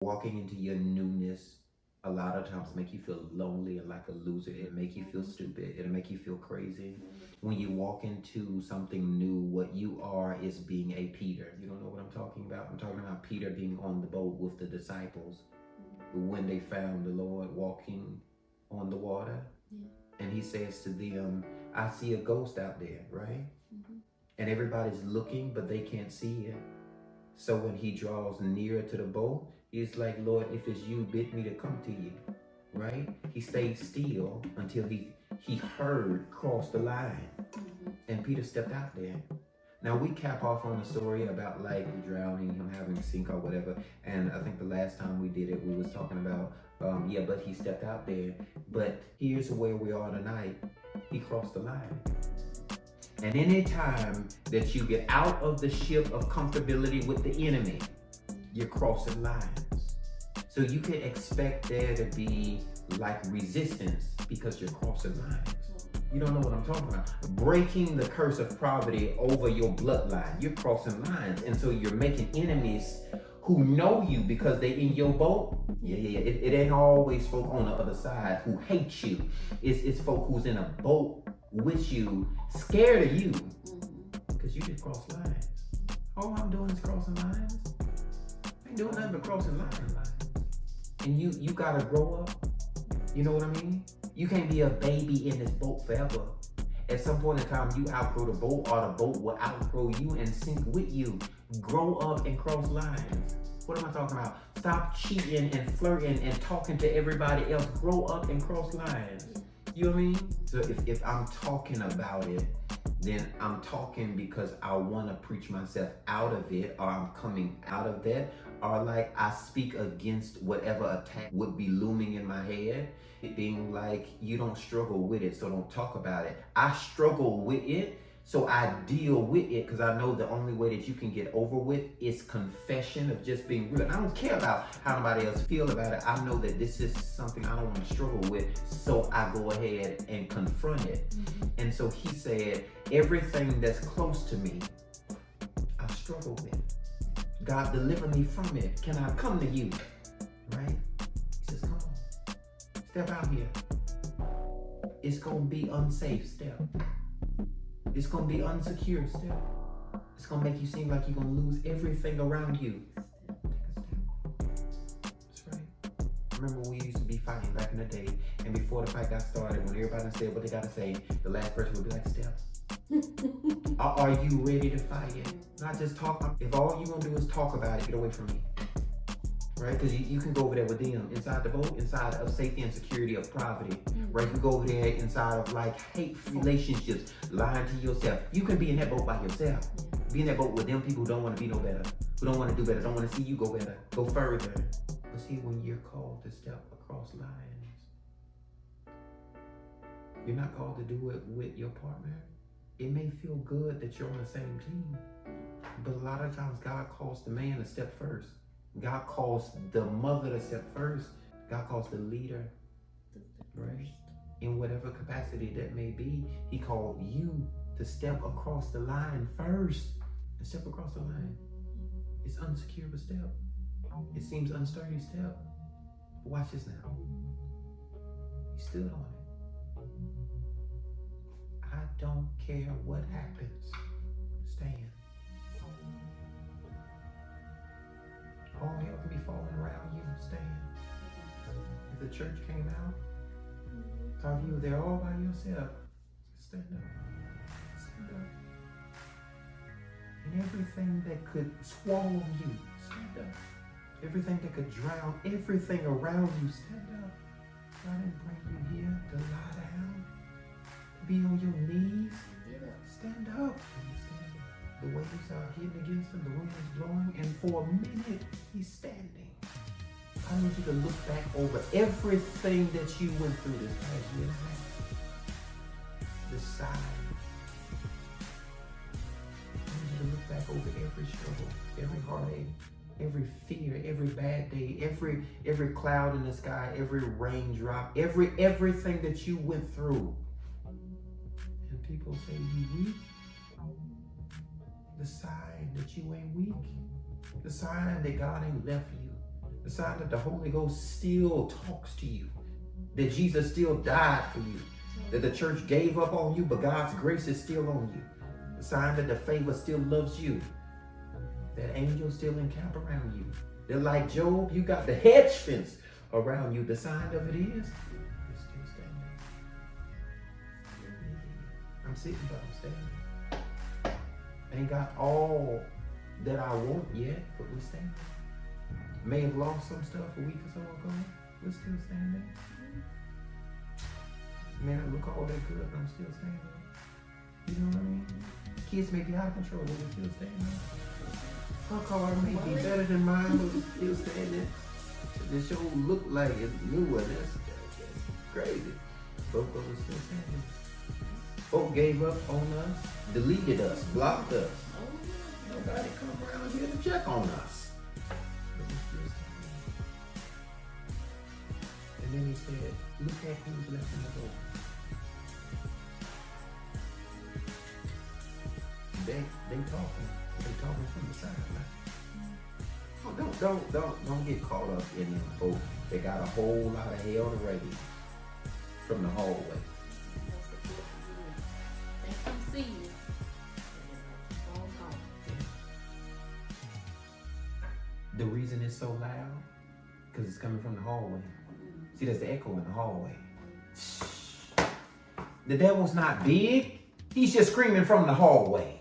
Walking into your newness a lot of times make you feel lonely and like a loser. It make you feel stupid. It'll make you feel crazy. When you walk into something new, what you are is being a Peter. You don't know what I'm talking about? I'm talking about Peter being on the boat with the disciples when they found the Lord walking on the water. And he says to them, I see a ghost out there, right? And everybody's looking, but they can't see it. So when he draws nearer to the boat, he's like, Lord, if it's you, bid me to come to you, right? He stayed still until he heard cross the line. And Peter stepped out there. Now we cap off on the story about like drowning, him having to sink or whatever. And I think the last time we did it, we was talking about, but he stepped out there. But here's where we are tonight. He crossed the line. And any time that you get out of the ship of comfortability with the enemy, you're crossing lines. So you can expect there to be like resistance because you're crossing lines. You don't know what I'm talking about. Breaking the curse of poverty over your bloodline. You're crossing lines. And so you're making enemies who know you because they in your boat. It ain't always folk on the other side who hate you. It's folk who's in a boat with you, scared of you, because you just cross lines. All I'm doing is crossing lines. I ain't doing nothing but crossing lines. And you gotta grow up. You know what I mean? You can't be a baby in this boat forever. At some point in time, you outgrow the boat, or the boat will outgrow you and sink with you. Grow up and cross lines. What am I talking about? Stop cheating and flirting and talking to everybody else. Grow up and cross lines. You know what I mean? So if I'm talking about it, then I'm talking because I want to preach myself out of it, or I'm coming out of that, or like I speak against whatever attack would be looming in my head. It being like, you don't struggle with it, so don't talk about it. I struggle with it, so I deal with it, because I know the only way that you can get over with is confession of just being real. I don't care about how nobody else feel about it. I know that this is something I don't want to struggle with, so I go ahead and confront it. And so he said, everything that's close to me, I struggle with. God, deliver me from it. Can I come to you? Right? He says, come on. Step out here. It's going to be unsafe. Step. It's going to be unsecure. Step. It's going to make you seem like you're going to lose everything around you. Take a step. That's right. Remember when we used to be fighting back in the day, and before the fight got started, when everybody said what they got to say, the last person would be like, step. Are you ready to fight it? Not just talk. If all you're going to do is talk about it, get away from me. Right? Because you can go over there with them inside the boat, inside of safety and security of poverty. Right? You can go over there inside of like hateful relationships, lying to yourself. You can be in that boat by yourself. Be in that boat with them people who don't want to be no better, who don't want to do better, don't want to see you go better, go further. But see, when you're called to step across lines, you're not called to do it with your partner. It may feel good that you're on the same team, but a lot of times God calls the man to step first. God calls the mother to step first. God calls the leader, right? In whatever capacity that may be, he called you to step across the line first. And step across the line. It's unsecure, but step. It seems unsturdy, step. But watch this now. He stood on it. I don't care what happens. Stand. All hell can be falling around you. Stand. If the church came out, or you were there all by yourself, stand up. Stand up. And everything that could swallow you, stand up. Everything that could drown everything around you, stand up. God didn't bring you here to lie down, to be on your knees. Stand up. The waves are hitting against him, the wind is blowing, and for a minute, he's standing. I need you to look back over everything that you went through this past year and a half. Decide. I need you to look back over every struggle, every heartache, every fear, every bad day, every cloud in the sky, every raindrop, everything that you went through. And people say you weak. The sign that you ain't weak. The sign that God ain't left you. The sign that the Holy Ghost still talks to you. That Jesus still died for you. That the church gave up on you, but God's grace is still on you. The sign that the favor still loves you. That angels still encamp around you. That like Job, you got the hedge fence around you. The sign of it is, you're still standing. I'm sitting, but I'm standing. Ain't got all that I want yet, but we're standing. May have lost some stuff a week or so ago. We're still standing. May not look all that good, but I'm still standing. You know what I mean? Kids may be out of control, but we're still standing. Her car may be better than mine, but we're still standing. The show look like it's newer. That's crazy. But we're still standing. Folk gave up on us, deleted us, blocked us. Nobody come around here to check on us. But we're still standing. And then he said, look at who's left in the door. They talking. They talking from the side. Don't get caught up in them folk. They got a whole lot of hell to raise from the hallway. They come see you. The reason it's so loud, because it's coming from the hallway. See, there's the echo in the hallway. The devil's not big. He's just screaming from the hallway.